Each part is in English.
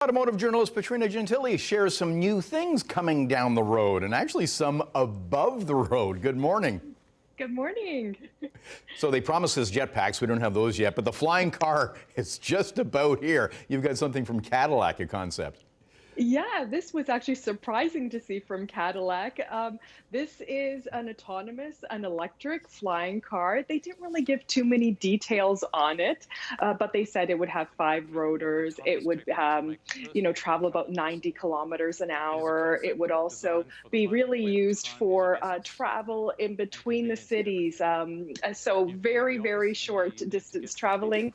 Automotive journalist Petrina Gentile shares some new things coming down the road and actually some above the road. Good morning. Good morning. So they promised us jetpacks. We don't have those yet, but the flying car is just about here. You've got something from Cadillac, a concept. Yeah, this was actually surprising to see from Cadillac. This is an electric flying car. They didn't really give too many details on it, but they said it would have 5 rotors. It would, travel about 90 kilometers an hour. It would also be really used for travel in between the cities. So very, very short distance traveling.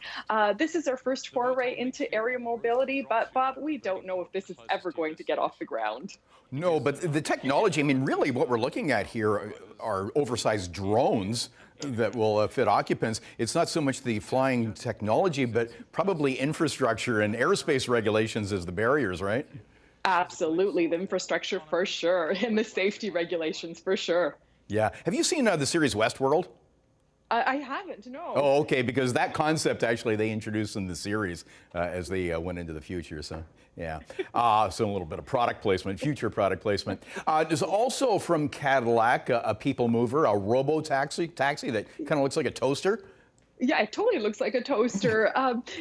This is our first foray into aerial mobility, but Bob, we don't know if this is ever going to get off the ground. No, but the technology, I mean, really what we're looking at here are oversized drones that will fit occupants. It's not so much the flying technology, but probably infrastructure and airspace regulations as the barriers, right? Absolutely, the infrastructure for sure, and the safety regulations for sure. Yeah. Have you seen the series Westworld? I haven't, no. Oh, okay, because that concept actually they introduced in the series as they went into the future. So, yeah. So a little bit of product placement, future product placement. There's also from Cadillac a people mover, a robo-taxi that kind of looks like a toaster. Yeah, it totally looks like a toaster.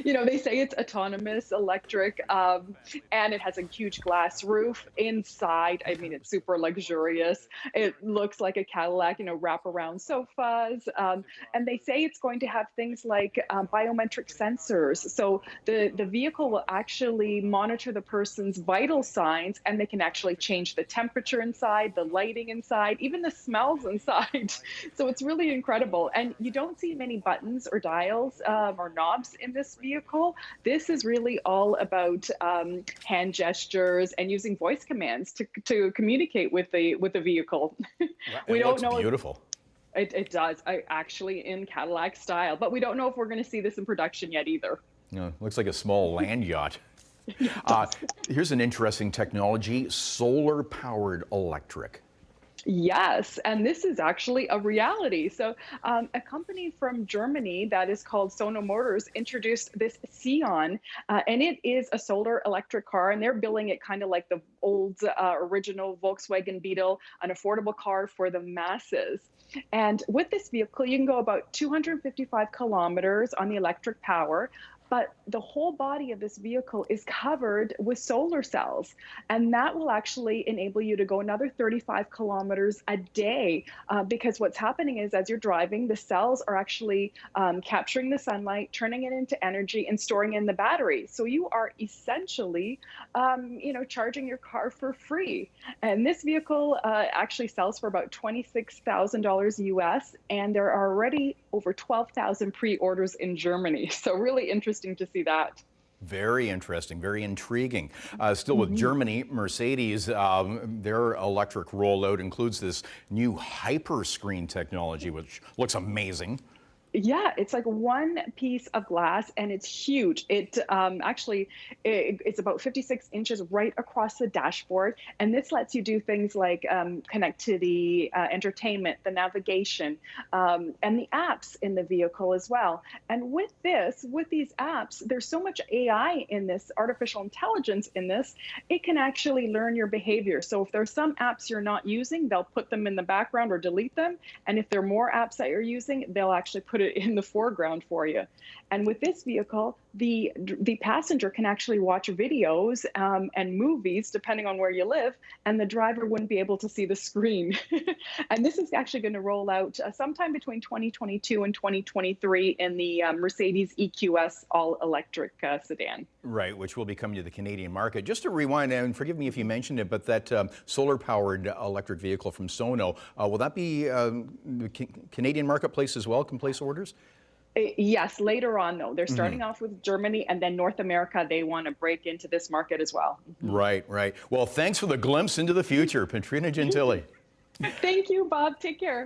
They say it's autonomous, electric, and it has a huge glass roof inside. I mean, it's super luxurious. It looks like a Cadillac, wraparound sofas. And they say it's going to have things like biometric sensors. So the vehicle will actually monitor the person's vital signs, and they can actually change the temperature inside, the lighting inside, even the smells inside. So it's really incredible. And you don't see many buttons or dials or knobs in this vehicle. This is really all about hand gestures and using voice commands to communicate with the vehicle. We don't know. Beautiful. It does, actually in Cadillac style, but we don't know if we're going to see this in production yet either. No, looks like a small land yacht. Here's an interesting technology: solar-powered electric. Yes, and this is actually a reality. So a company from Germany that is called Sono Motors introduced this Sion, and it is a solar electric car, and they're billing it kind of like the old original Volkswagen Beetle, an affordable car for the masses. And with this vehicle, you can go about 255 kilometers on the electric power. But the whole body of this vehicle is covered with solar cells, and that will actually enable you to go another 35 kilometers a day, because what's happening is as you're driving, the cells are actually capturing the sunlight, turning it into energy, and storing in the battery. So you are essentially, charging your car for free. And this vehicle actually sells for about $26,000 US, and there are already over 12,000 pre-orders in Germany. So really interesting to see that. Very interesting, very intriguing. Still with Germany, Mercedes, their electric rollout includes this new hyper screen technology, which looks amazing. Yeah, it's like one piece of glass, and it's huge. It's about 56 inches right across the dashboard, and this lets you do things like connectivity, entertainment, the navigation, and the apps in the vehicle as well. And with these apps, there's so much AI in this, artificial intelligence in this, it can actually learn your behavior. So if there's some apps you're not using, they'll put them in the background or delete them. And if there are more apps that you're using, they'll actually put it in the foreground for you. And with this vehicle, the passenger can actually watch videos and movies depending on where you live, and the driver wouldn't be able to see the screen. And this is actually going to roll out sometime between 2022 and 2023 in the Mercedes EQS all-electric sedan. Right, which will be coming to the Canadian market. Just to rewind, and forgive me if you mentioned it, but that solar-powered electric vehicle from Sono, will that be the Canadian marketplace as well, can place orders? Yes, later on, though. They're starting off with Germany, and then North America, they want to break into this market as well. Right, right. Well, thanks for the glimpse into the future, Petrina Gentile. Thank you, Bob. Take care.